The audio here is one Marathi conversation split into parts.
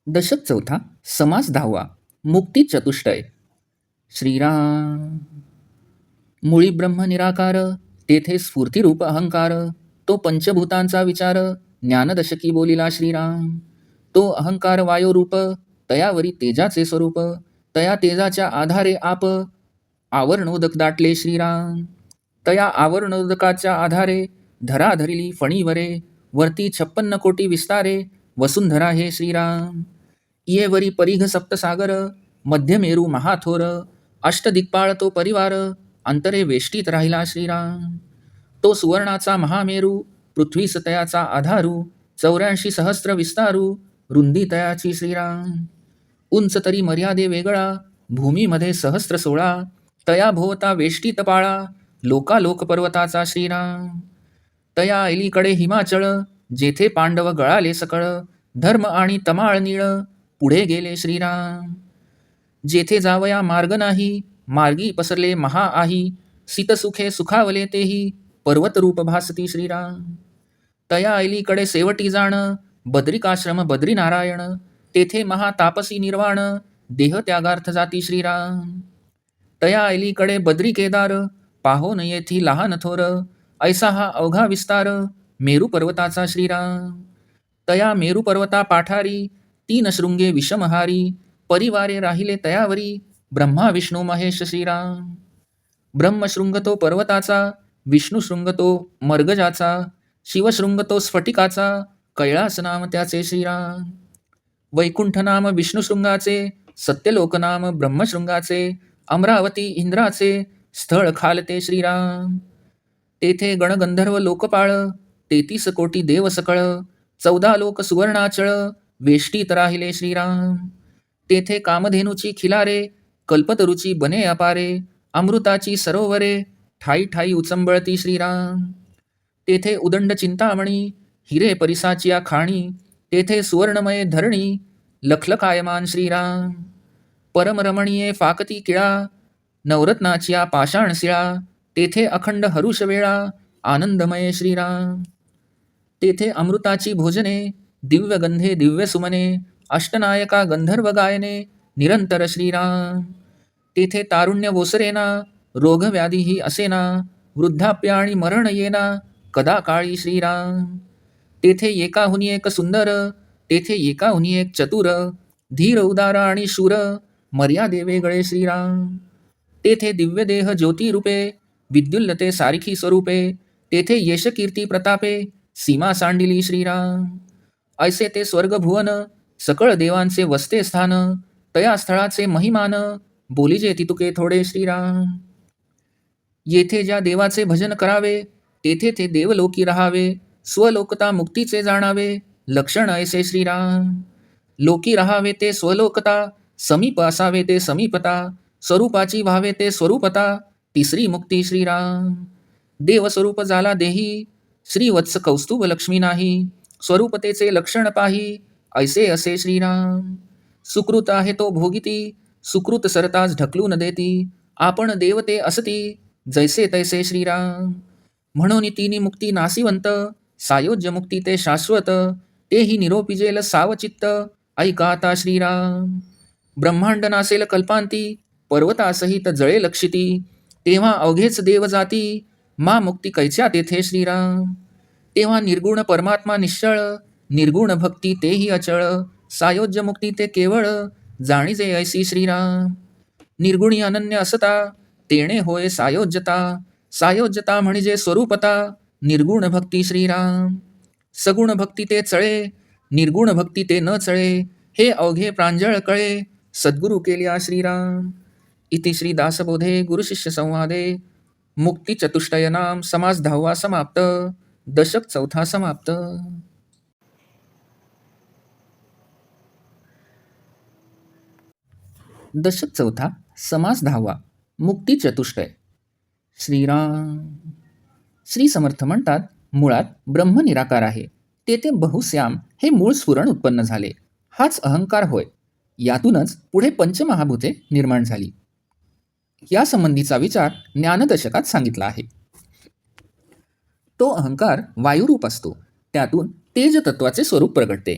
दशक चौथा समास 10वा मुक्ती चतुष्टय. श्रीराम. मुळी ब्रह्म निराकार, तेथे स्फूर्तिरूप अहंकार, तो पंचभूतांचा विचार, ज्ञानदशकी बोलिला श्रीराम. तो अहंकार वायोरूप, तयावरी तेजाचे स्वरूप, तया तेजाच्या आधारे आप आवरणोदक दाटले श्रीराम. तया आवरणोदकाच्या आधारे धरा धरिली फणीवरे, वरती 56 कोटी विस्तारे, वसुंधरा हे श्रीराम. येवरी परिघ सप्तसागर, मध्यमेरू महाथोर, अष्टदिक्पाळ तो परिवार, अंतरे वेष्टीत राहिला श्रीराम. तो सुवर्णाचा महामेरू, पृथ्वीस तयाचा आधारू, 84 सहस्त्र विस्तारू, रुंदी तयाची श्रीराम. उंच तरी मर्यादे वेगळा, भूमीमध्ये सहस्त्र 16, तया भोवता वेष्टीत पाळा, लोकालोक पर्वताचा श्रीराम. तया अलीकडे हिमाचळ, जेथे पांडव गळाले सकळ, धर्म आणि तमाळ नीळ, पुढे गेले श्रीराम. जेथे जावया मार्ग नाही, मार्गी पसरले महाआही, सीतसुखे सुखावले तेही, पर्वतरूप भासती श्रीराम. तया अलीकडे सेवटी जाण, बद्रिकाश्रम बद्रीनारायण, तेथे महातापसी निर्वाण, देह त्यागार्थ जाती श्रीराम. तया अलीकडे बद्री केदार, पाहोन येथी लहान थोर, ऐसा हा अवघा विस्तार, मेरू पर्वताचा श्रीराम. तया मेरू पर्वता पाठारी, 3 शृंगे विषमहारी, परिवारे राहिले तयावरी, ब्रह्मा विष्णू महेश श्रीराम. ब्रह्मशृंग तो पर्वताचा, विष्णुशृंग तो मर्गजाचा, शिवशृंग तो स्फटिकाचा, कैलास नाम त्याचे श्रीराम. वैकुंठ नाम विष्णुशृंगाचे, सत्यलोक नाम ब्रह्मशृंगाचे, अमरावती इंद्राचे, स्थळ खालते श्रीराम. तेथे गणगंधर्व लोकपाळ, 33 कोटी देव सकळ, 14 लोक सुवर्णाचळ, वेष्टीत राहिले श्रीराम. तेथे कामधेनूची खिलारे, कल्पतरूची बने अपारे, अमृताची सरोवरे, ठाई ठाई उचंबळती श्रीराम. तेथे उदंड चिंतामणी, हिरे परिसाचिया खाणी, तेथे सुवर्णमय धरणी, लखलकायमान श्रीराम. परमरमणीये फाकती किळा, नवरत्नाचिया पाषाण शिळा, तेथे अखंड हरुष वेळा, आनंदमय श्रीराम. तेथे अमृताची भोजने, दिव्य गंधे दिव्य सुमने, अष्टनायका गंधर्व गायने, निरंतर श्रीराम. तेथे तारुण्य ओसरेना, रोगव्याधीही असेना, वृद्धाप्य आणि मरण येना, कदा काळी श्रीराम. तेथे एकाहुनी एक सुंदर, तेथे एकाहुनी एक चतुर, धीर उदार आणि शूर, मर्यादे वेगळे श्रीराम. तेथे दिव्यदेह ज्योतिरूपे, विद्युल्लते सारिखी स्वरूपे, तेथे यश कीर्ती प्रतापे, सीमा सांडिली श्रीराम. ऐसे ते स्वर्गभुवन, सकळ देवांचे वसते स्थान, तया स्थळाचे महिमान, बोलिजे तितुके थोडे श्रीराम. येथे ज्या देवाचे भजन करावे, तेथे ते देवलोकी राहावे, स्वलोकता मुक्तीचे जाणावे, लक्षण ऐसे श्रीराम. लोकी राहावे ते स्वलोकता, समीप असावे ते समीपता, स्वरूपाची व्हावे ते स्वरूपता, तिसरी मुक्ती श्रीराम. देवस्वरूप झाला देही, श्रीवत्स कौस्तुभ लक्ष्मी नाही, स्वरूपतेचे लक्षण पाही, ऐसे असे श्रीराम. सुकृत आहे तो भोगिती, सुकृत सरताच ढकलून देती, आपण देवते असती, जैसे तैसे श्रीराम. म्हणून तिनी मुक्ती नासिवंत, सायोज्य मुक्ती ते शाश्वत, तेही निरोपिजेल सावचित्त, ऐका आता श्रीराम. ब्रह्मांड नासेल कल्पांती, पर्वतासहित जळे लक्षिती, तेव्हा अवघेच देव जाती, मा मुक्ती कैच्या तेथे श्रीराम. तेव्हा निर्गुण परमात्मा निश्चळ, निर्गुण भक्ती तेही अचळ, सायोज्य मुक्ती ते केवळ, जाणीजे ऐसी श्रीराम. निर्गुणी अनन्य असता, तेणे होय सायोज्यता, सायोज्यता म्हणजे स्वरूपता, निर्गुण भक्ती श्रीराम. सगुण भक्ती ते चळे, निर्गुण भक्ती ते न चळे, हे अवघे प्रांजळ कळे, सद्गुरु केल्या श्रीराम. इति श्री दासबोधे गुरुशिष्य संवादे मुक्ती चतुष्टयनाम समास 10वा समाप्त. दशक चौथा समाप्त. दशक चौथा समास 10वा मुक्ती चतुष्टय. श्रीराम. श्री समर्थ म्हणतात, मुळात ब्रह्म निराकार आहे, तेथे बहुश्याम हे मूळ स्फुरण उत्पन्न झाले, हाच अहंकार होय. यातूनच पुढे पंचमहाभूते निर्माण झाली. या संबंधीचा विचार ज्ञानदशकात सांगितला आहे. तो अहंकार वायुरूप असतो, त्यातून तेज तत्वाचे स्वरूप प्रगटते.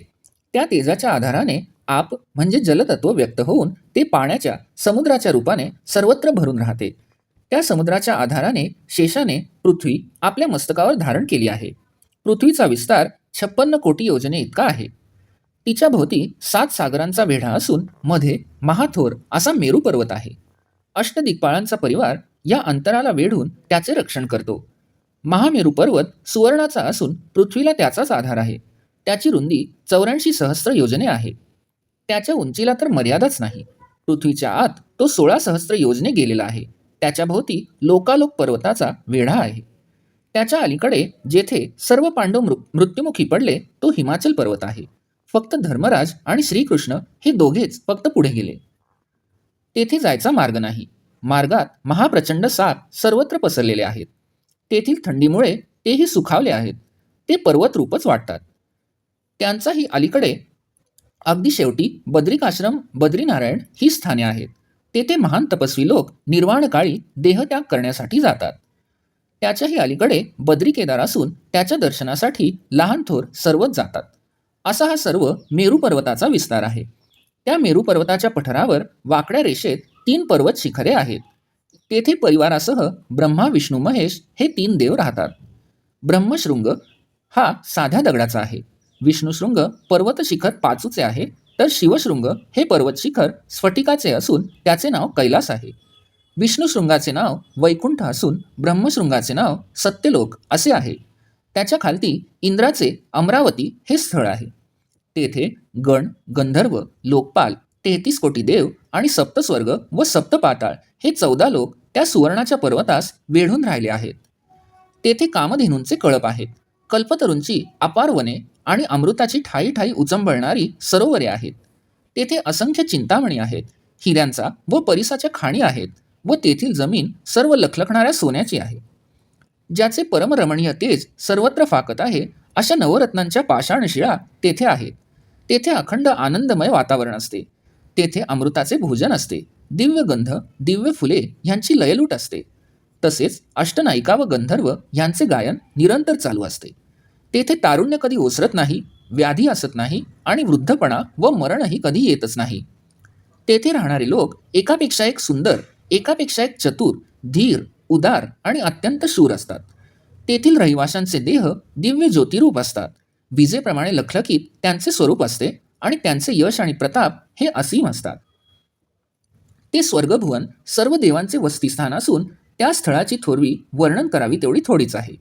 त्या तेजाच्या आधाराने आप म्हणजे जलतत्व व्यक्त होऊन ते पाण्याच्या समुद्राच्या रूपाने सर्वत्र भरून राहते. त्या समुद्राच्या आधाराने शेषाने पृथ्वी आपल्या मस्तकावर धारण केली आहे. पृथ्वीचा विस्तार 56 कोटी योजने इतका आहे. तिच्या भोवती 7 सागरांचा वेढा असून मध्ये महाथोर असा मेरू पर्वत आहे. अष्टदिक्पाळांचा परिवार या अंतराला वेढून त्याचे रक्षण करतो. महामेरू पर्वत सुवर्णाचा असून पृथ्वीला त्याचाच आधार आहे. त्याची रुंदी 84 सहस्त्र योजने आहे. त्याच्या उंचीला तर मर्यादाच नाही. पृथ्वीच्या आत तो 16 सहस्त्र योजने गेलेला आहे. त्याच्या भोवती लोकालोक पर्वताचा वेढा आहे. त्याच्या अलीकडे जेथे सर्व पांडव मृत्युमुखी पडले तो हिमाचल पर्वत आहे. फक्त धर्मराज आणि श्रीकृष्ण हे दोघेच फक्त पुढे गेले. तेथे जायचा मार्ग नाही. मार्गात महाप्रचंड साप सर्वत्र पसरलेले आहेत. तेथील थंडीमुळे तेही सुखावले आहेत. ते पर्वत रूपच वाटतात. त्यांचाही अलीकडे अगदी शेवटी बद्रिकाश्रम बद्रीनारायण ही स्थाने आहेत. तेथे महान तपस्वी लोक निर्वाण काळी देहत्याग करण्यासाठी जातात. त्याच्याही अलीकडे बद्री केदार असून त्याच्या दर्शनासाठी लहान थोर सर्वच जातात. असा हा सर्व मेरू पर्वताचा विस्तार आहे. त्या मेरू पर्वताच्या पठारावर वाकड्या रेषेत 3 पर्वत शिखरे आहेत. तेथे परिवारासह ब्रह्मा विष्णू महेश हे 3 देव राहतात. ब्रह्मशृंग हा साध्या दगडाचा आहे. विष्णुशृंग पर्वत शिखर पाचूचे आहे, तर शिवशृंग हे पर्वत शिखर स्फटिकाचे असून त्याचे नाव कैलास आहे. विष्णुशृंगाचे नाव वैकुंठ असून ब्रह्मशृंगाचे नाव सत्यलोक असे आहे. त्याच्या खालती इंद्राचे अमरावती हे स्थळ आहे. तेथे गण, गंधर्व, लोकपाल, 33 कोटी देव आणि सप्तस्वर्ग व सप्तपाताळ हे 14 लोक त्या सुवर्णाच्या पर्वतास वेढून राहिले आहेत. तेथे कामधेनूंचे कळप आहेत. कल्पतरूंची अपार वने आणि अमृताची ठाई ठाई उचंबळणारी सरोवरे आहेत. तेथे असंख्य चिंतामणी आहेत. हिऱ्यांचा व परिसाच्या खाणी आहेत व तेथील जमीन सर्व लखलखणाऱ्या सोन्याची आहे. ज्याचे परमरमणीय तेज सर्वत्र फाकत आहे अशा नवरत्नांच्या पाषाणशिळा तेथे आहेत. तेथे अखंड आनंदमय वातावरण असते. तेथे अमृताचे भोजन असते. दिव्य गंध, दिव्य फुले यांची लयलूट असते. तसेच अष्टनायिका व गंधर्व यांचे गायन निरंतर चालू असते. तेथे तारुण्य कधी ओसरत नाही, व्याधी असत नाही आणि वृद्धपणा व मरणही कधी येतच नाही. तेथे राहणारे लोक एकापेक्षा एक सुंदर, एकापेक्षा एक चतुर, धीर, उदार आणि अत्यंत शूर असतात. तेथील रहिवाशांचे देह दिव्य ज्योतिरूप असतात. विजेप्रमाणे लखलखीत त्यांचे स्वरूप असते आणि त्यांचे यश आणि प्रताप हे असीम असतात. ते स्वर्गभुवन सर्व देवांचे वसतिस्थान असून त्या स्थळाची थोरवी वर्णन करावी तेवढी थोडीच आहे.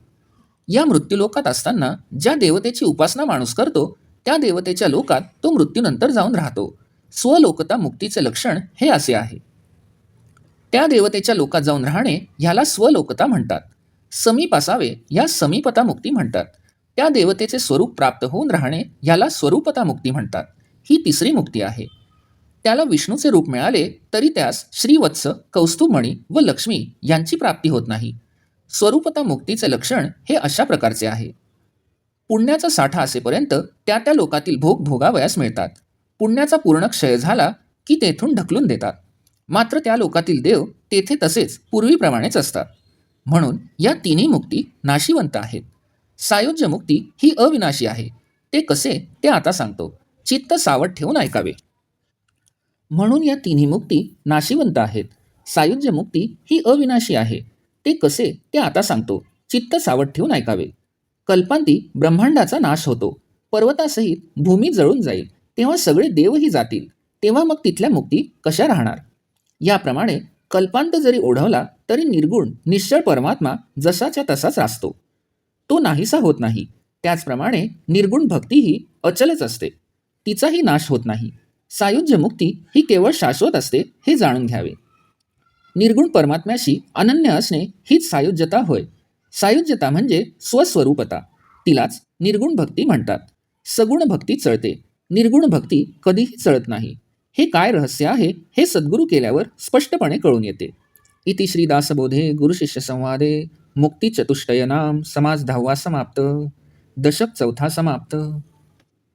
या मृत्यूलोकात असताना ज्या देवतेची उपासना माणूस करतो त्या देवतेच्या लोकात तो मृत्यूनंतर जाऊन राहतो. स्वलोकता मुक्तीचे लक्षण हे असे आहे. त्या देवतेच्या लोकात जाऊन राहणे ह्याला स्वलोकता म्हणतात. समीप असावे या समीपता मुक्ती म्हणतात. त्या देवतेचे स्वरूप प्राप्त होऊन राहणे ह्याला स्वरूपता मुक्ती म्हणतात. ही तिसरी मुक्ती आहे. त्याला विष्णूचे रूप मिळाले तरी त्यास श्रीवत्स, कौस्तुभमणी व लक्ष्मी यांची प्राप्ती होत नाही. स्वरूपता मुक्तीचे लक्षण हे अशा प्रकारचे आहे. पुण्याचा साठा असेपर्यंत त्या त्या लोकातील भोग भोगावयास मिळतात. पुण्याचा पूर्ण क्षय झाला की तेथून ढकलून देतात. मात्र त्या लोकातील देव तेथे तसेच पूर्वीप्रमाणेच असतात. म्हणून या तिन्ही मुक्ती नाशिवंत आहेत. सायुज्य मुक्ती ही अविनाशी आहे. ते कसे ते आता सांगतो. चित्त सावध ठेवून ऐकावे. म्हणून या तिन्ही मुक्ती नाशिवंत आहेत. सायुज्य मुक्ती ही अविनाशी आहे. ते कसे ते आता सांगतो. चित्त सावध ठेवून ऐकावे. कल्पांती ब्रह्मांडाचा नाश होतो. पर्वतासहित भूमी जळून जाईल. तेव्हा सगळे देवही जातील. तेव्हा मग तिथल्या मुक्ती कशा राहणार. याप्रमाणे कल्पांत जरी ओढवला तरी निर्गुण निश्चळ परमात्मा जसाच्या तसाच असतो. तो नाहीसा होत नाही. त्याचप्रमाणे निर्गुण भक्तीही अचलच असते. तिचाही नाश होत नाही. सायुज्य मुक्ती ही केवळ शाश्वत असते हे जाणून घ्यावे. निर्गुण परमात्म्याशी अनन्य असणे हीच सायुज्यता होय. सायुज्यता म्हणजे स्वस्वरूपता. तिलाच निर्गुण भक्ती म्हणतात. सगुण भक्ती चळते. निर्गुण भक्ती कधीही चळत नाही. हे काय रहस्य आहे हे सद्गुरू केल्यावर स्पष्टपणे कळून येते. इति श्री दासबोधे गुरुशिष्य संवादे मुक्ती चतुष्टय नाम समाज 10वा समाप्त. दशक 4था समाप्त.